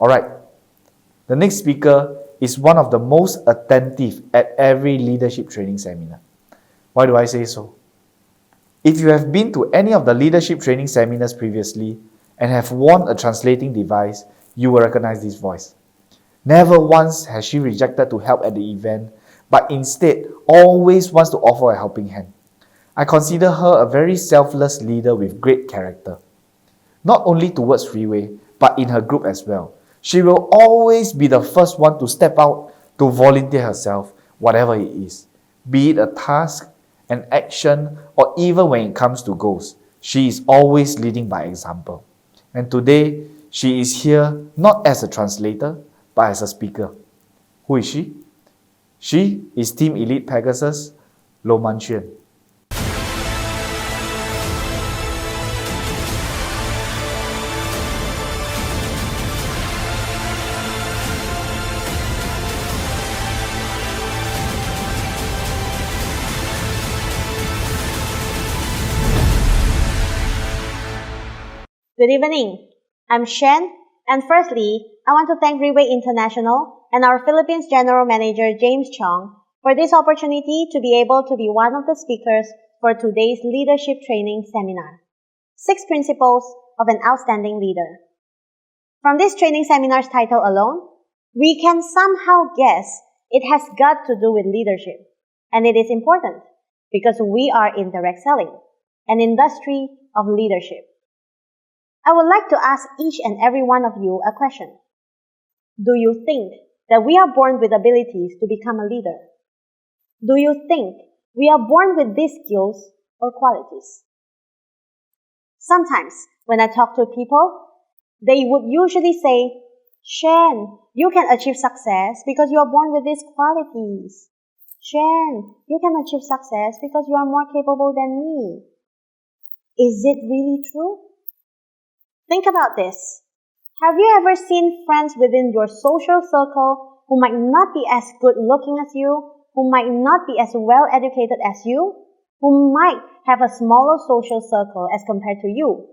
Alright, the next speaker is one of the most attentive at every leadership training seminar. Why do I say so? If you have been to any of the leadership training seminars previously and have worn a translating device, you will recognize this voice. Never once has she rejected to help at the event, but instead always wants to offer a helping hand. I consider her a very selfless leader with great character. Not only towards Freeway, but in her group as well. She will always be the first one to step out to volunteer herself, whatever it is. Be it a task, an action, or even when it comes to goals. She is always leading by example. And today, she is here not as a translator, but as a speaker. Who is she? She is Team Elite Pegasus, Mann. Good evening. I'm Shen, and firstly, I want to thank Freeway International and our Philippines General Manager James Chong for this opportunity to be able to be one of the speakers for today's leadership training seminar, 6 Principles of an Outstanding Leader. From this training seminar's title alone, we can somehow guess it has got to do with leadership, and it is important because we are in direct selling, an industry of leadership. I would like to ask each and every one of you a question. Do you think that we are born with abilities to become a leader? Do you think we are born with these skills or qualities? Sometimes, when I talk to people, they would usually say, Shen, you can achieve success because you are born with these qualities. Shen, you can achieve success because you are more capable than me. Is it really true? Think about this. Have you ever seen friends within your social circle who might not be as good looking as you, who might not be as well educated as you, who might have a smaller social circle as compared to you,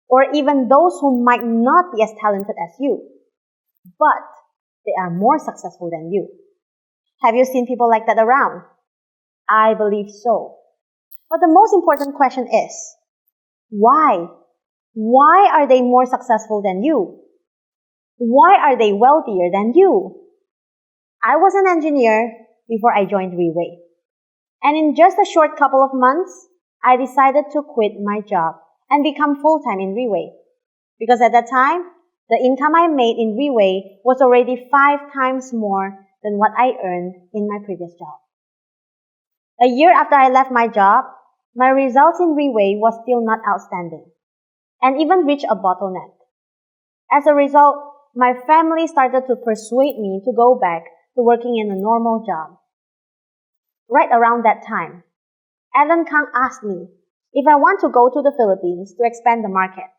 or even those who might not be as talented as you, but they are more successful than you? Have you seen people like that around? I believe so. But the most important question is, why? Why are they more successful than you? Why are they wealthier than you? I was an engineer before I joined Freeway. And in just a short couple of months, I decided to quit my job and become full-time in Freeway. Because at that time, the income I made in Freeway was already 5 times more than what I earned in my previous job. A year after I left my job, my results in Freeway was still not outstanding, and even reached a bottleneck. As a result, my family started to persuade me to go back to working in a normal job. Right around that time, Alan Kang asked me if I want to go to the Philippines to expand the market.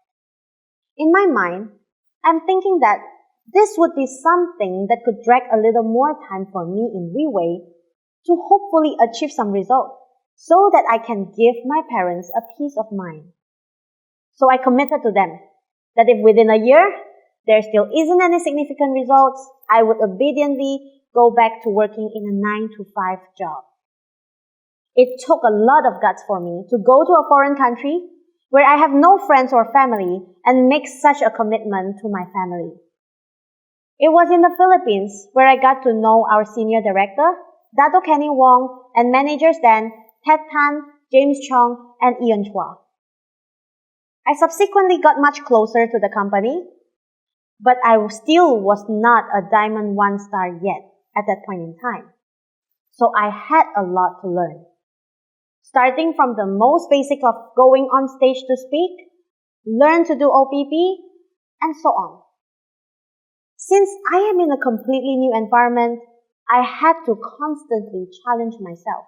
In my mind, I'm thinking that this would be something that could drag a little more time for me in Freeway to hopefully achieve some result so that I can give my parents a peace of mind. So I committed to them that if within a year there still isn't any significant results, I would obediently go back to working in a 9-to-5 job. It took a lot of guts for me to go to a foreign country where I have no friends or family and make such a commitment to my family. It was in the Philippines where I got to know our senior director, Dato Kenny Wong, and managers then Ted Tan, James Chong, and Ian Chua. I subsequently got much closer to the company, but I still was not a Diamond 1 star yet at that point in time. So I had a lot to learn. Starting from the most basic of going on stage to speak, learn to do OPP, and so on. Since I am in a completely new environment, I had to constantly challenge myself.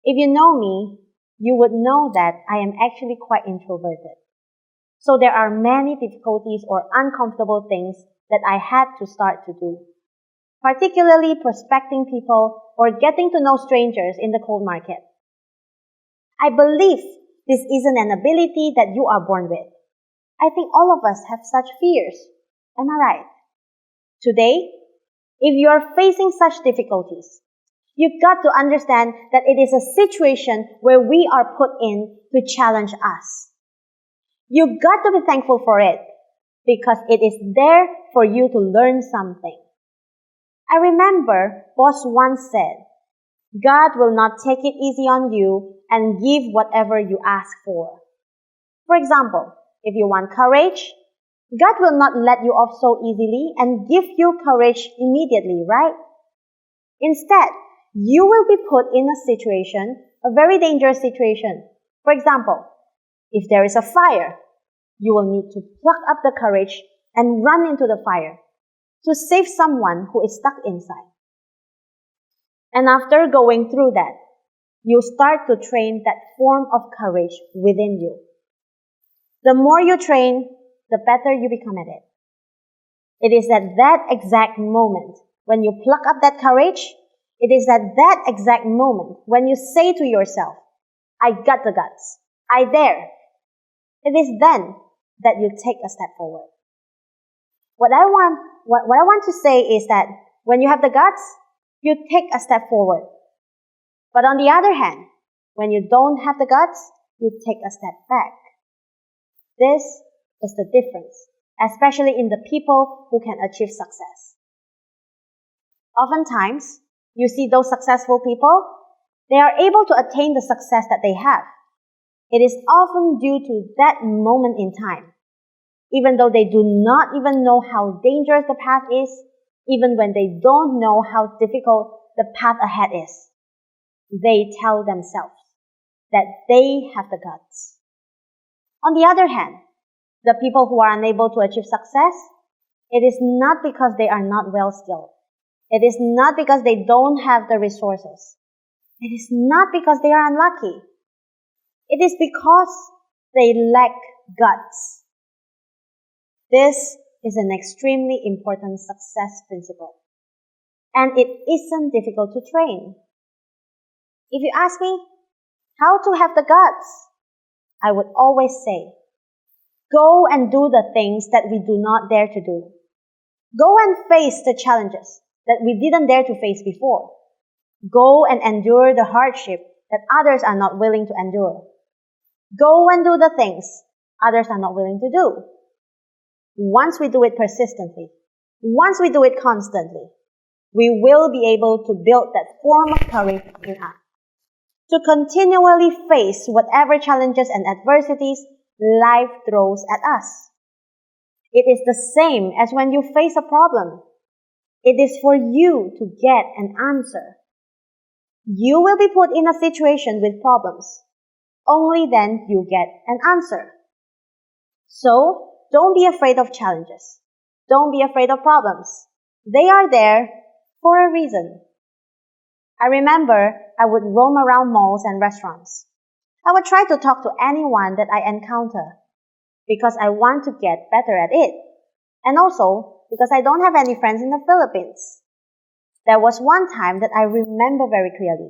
If you know me, you would know that I am actually quite introverted. So there are many difficulties or uncomfortable things that I had to start to do, particularly prospecting people or getting to know strangers in the cold market. I believe this isn't an ability that you are born with. I think all of us have such fears. Am I right? Today, if you are facing such difficulties, you've got to understand that it is a situation where we are put in to challenge us. You've got to be thankful for it because it is there for you to learn something. I remember boss once said, God will not take it easy on you and give whatever you ask for. For example, if you want courage, God will not let you off so easily and give you courage immediately, right? Instead, you will be put in a situation, a very dangerous situation. For example, if there is a fire, you will need to pluck up the courage and run into the fire to save someone who is stuck inside. And after going through that, you start to train that form of courage within you. The more you train, the better you become at it. It is at that exact moment when you pluck up that courage, it is at that exact moment when you say to yourself, I got the guts, I dare. It is then that you take a step forward. What I want to say is that when you have the guts, you take a step forward. But on the other hand, when you don't have the guts, you take a step back. This is the difference, especially in the people who can achieve success. Oftentimes, you see those successful people, they are able to attain the success that they have. It is often due to that moment in time. Even though they do not even know how dangerous the path is, even when they don't know how difficult the path ahead is, they tell themselves that they have the guts. On the other hand, the people who are unable to achieve success, it is not because they are not well skilled. It is not because they don't have the resources. It is not because they are unlucky. It is because they lack guts. This is an extremely important success principle. And it isn't difficult to train. If you ask me how to have the guts, I would always say, go and do the things that we do not dare to do. Go and face the challenges that we didn't dare to face before. Go and endure the hardship that others are not willing to endure. Go and do the things others are not willing to do. Once we do it persistently, once we do it constantly, we will be able to build that form of courage in us to continually face whatever challenges and adversities life throws at us. It is the same as when you face a problem. It is for you to get an answer. You will be put in a situation with problems. Only then you get an answer. So, don't be afraid of challenges. Don't be afraid of problems. They are there for a reason. I remember I would roam around malls and restaurants. I would try to talk to anyone that I encounter because I want to get better at it. And also because I don't have any friends in the Philippines. There was one time that I remember very clearly.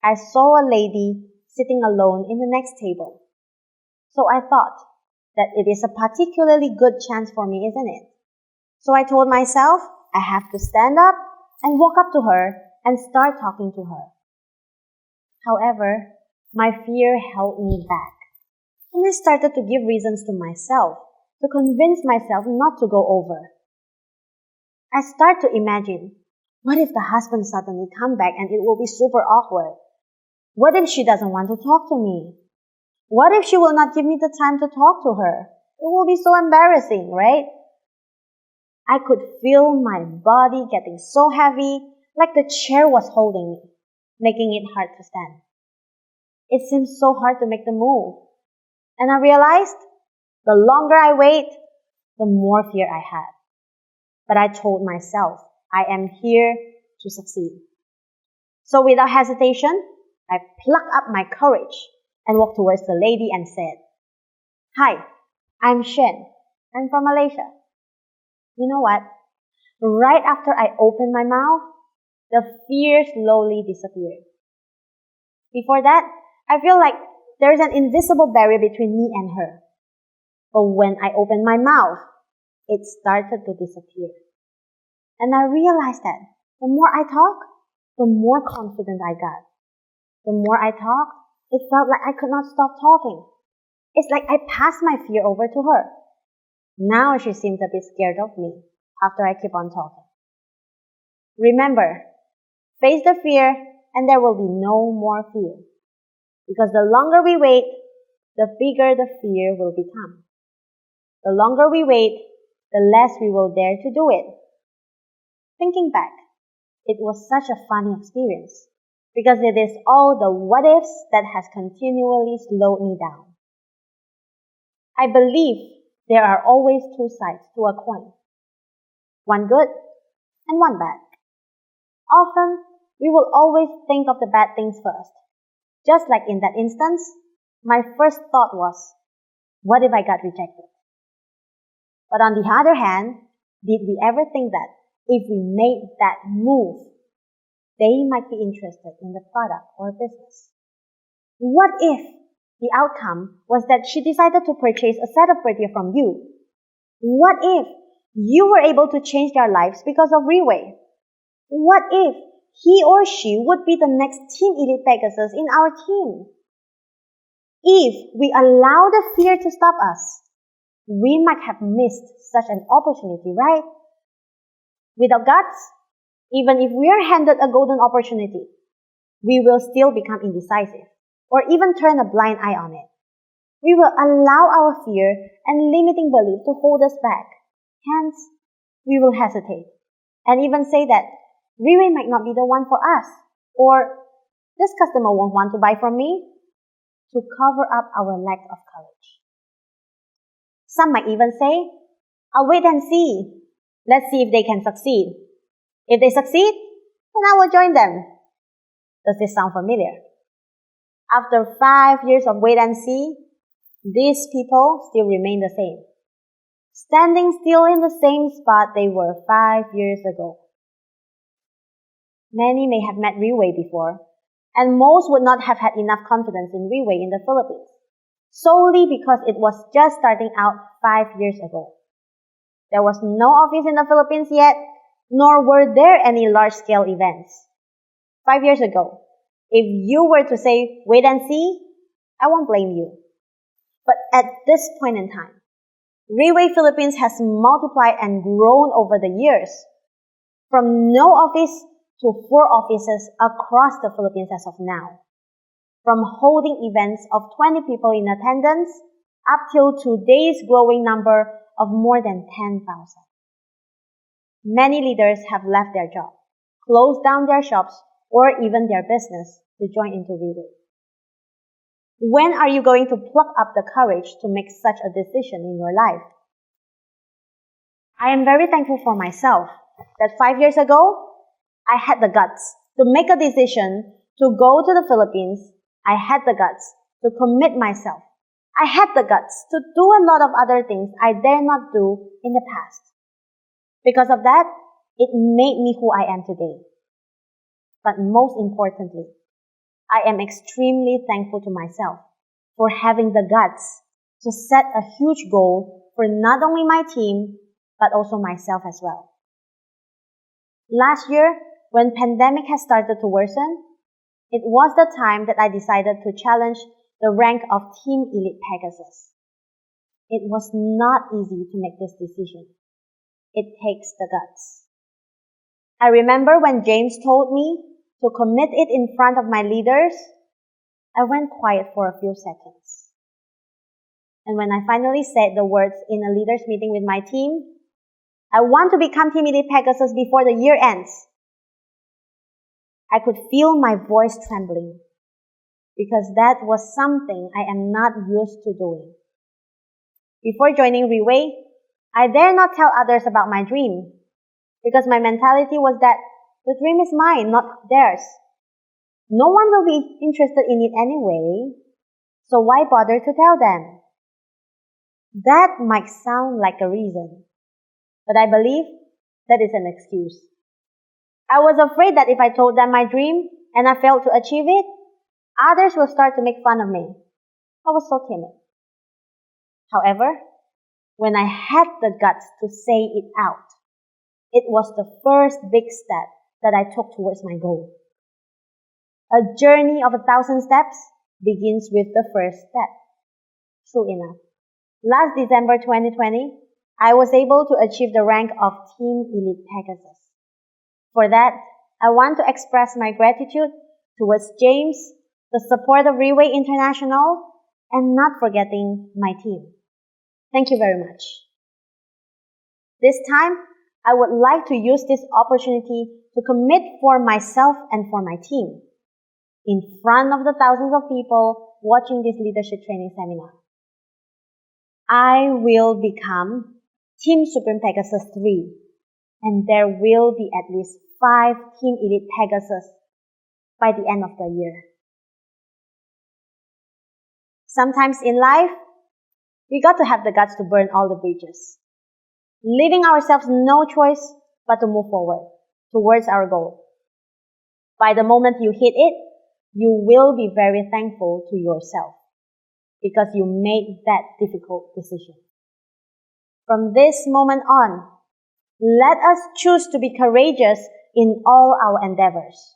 I saw a lady sitting alone in the next table. So I thought that it is a particularly good chance for me, isn't it? So I told myself I have to stand up and walk up to her and start talking to her. However, my fear held me back. And I started to give reasons to myself to convince myself not to go over. I start to imagine, what if the husband suddenly come back and it will be super awkward? What if she doesn't want to talk to me? What if she will not give me the time to talk to her? It will be so embarrassing, right? I could feel my body getting so heavy, like the chair was holding me, making it hard to stand. It seemed so hard to make the move. And I realized, the longer I wait, the more fear I had. But I told myself, I am here to succeed. So without hesitation, I plucked up my courage and walked towards the lady and said, Hi, I'm Shen. I'm from Malaysia. You know what? Right after I opened my mouth, the fear slowly disappeared. Before that, I feel like there is an invisible barrier between me and her. But when I opened my mouth, it started to disappear. And I realized that the more I talked, the more confident I got. The more I talked, it felt like I could not stop talking. It's like I passed my fear over to her. Now she seems a bit scared of me after I keep on talking. Remember, face the fear and there will be no more fear. Because the longer we wait, the bigger the fear will become. The longer we wait, the less we will dare to do it. Thinking back, it was such a funny experience because it is all the what ifs that has continually slowed me down. I believe there are always two sides to a coin. One good and one bad. Often, we will always think of the bad things first. Just like in that instance, my first thought was, what if I got rejected? But on the other hand, did we ever think that if we made that move, they might be interested in the product or business? What if the outcome was that she decided to purchase a set of footwear from you? What if you were able to change their lives because of Riwei? What if he or she would be the next Team Elite Pegasus in our team? If we allow the fear to stop us, we might have missed such an opportunity, right? Without guts, even if we are handed a golden opportunity, we will still become indecisive or even turn a blind eye on it. We will allow our fear and limiting belief to hold us back. Hence, we will hesitate and even say that Riwei might not be the one for us, or this customer won't want to buy from me, to cover up our lack of courage. Some might even say, I'll wait and see. Let's see if they can succeed. If they succeed, then I will join them. Does this sound familiar? After 5 years of wait and see, these people still remain the same, standing still in the same spot they were 5 years ago. Many may have met Riwei before, and most would not have had enough confidence in Riwei in the Philippines, solely because it was just starting out 5 years ago. There was no office in the Philippines yet, nor were there any large-scale events. 5 years ago, if you were to say, wait and see, I won't blame you. But at this point in time, Riwei Philippines has multiplied and grown over the years, from no office to 4 offices across the Philippines as of now. From holding events of 20 people in attendance up till today's growing number of more than 10,000. Many leaders have left their job, closed down their shops, or even their business to join into Riwei. When are you going to pluck up the courage to make such a decision in your life? I am very thankful for myself that 5 years ago, I had the guts to make a decision to go to the Philippines. I had the guts to commit myself. I had the guts to do a lot of other things I dare not do in the past. Because of that, it made me who I am today. But most importantly, I am extremely thankful to myself for having the guts to set a huge goal for not only my team, but also myself as well. Last year, when pandemic has started to worsen, it was the time that I decided to challenge the rank of Team Elite Pegasus. It was not easy to make this decision. It takes the guts. I remember when James told me to commit it in front of my leaders, I went quiet for a few seconds. And when I finally said the words in a leaders meeting with my team, I want to become Team Elite Pegasus before the year ends, I could feel my voice trembling because that was something I am not used to doing. Before joining Riwei, I dare not tell others about my dream because my mentality was that the dream is mine, not theirs. No one will be interested in it anyway, so why bother to tell them? That might sound like a reason, but I believe that is an excuse. I was afraid that if I told them my dream and I failed to achieve it, others will start to make fun of me. I was so timid. However, when I had the guts to say it out, it was the first big step that I took towards my goal. A journey of 1,000 steps begins with the first step. True enough. Last December 2020, I was able to achieve the rank of Team Elite Pegasus. For that, I want to express my gratitude towards James, the support of Relay International, and not forgetting my team. Thank you very much. This time, I would like to use this opportunity to commit for myself and for my team in front of the thousands of people watching this leadership training seminar. I will become Team Supreme Pegasus 3, and there will be at least 5 Team Elite Pegasus by the end of the year. Sometimes in life, we got to have the guts to burn all the bridges, leaving ourselves no choice but to move forward towards our goal. By the moment you hit it, you will be very thankful to yourself because you made that difficult decision. From this moment on, let us choose to be courageous in all our endeavors.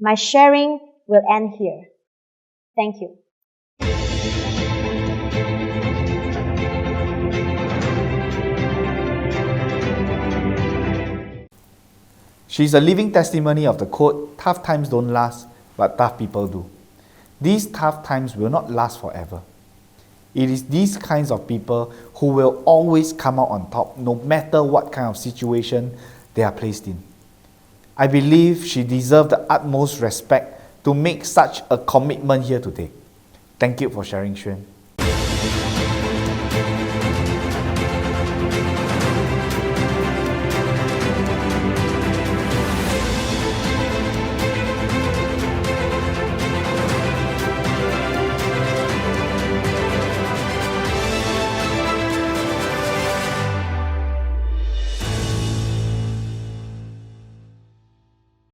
My sharing will end here. Thank you. She's a living testimony of the quote, "Tough times don't last, but tough people do." These tough times will not last forever. It is these kinds of people who will always come out on top, no matter what kind of situation they are placed in. I believe she deserves the utmost respect to make such a commitment here today. Thank you for sharing, Shiuan.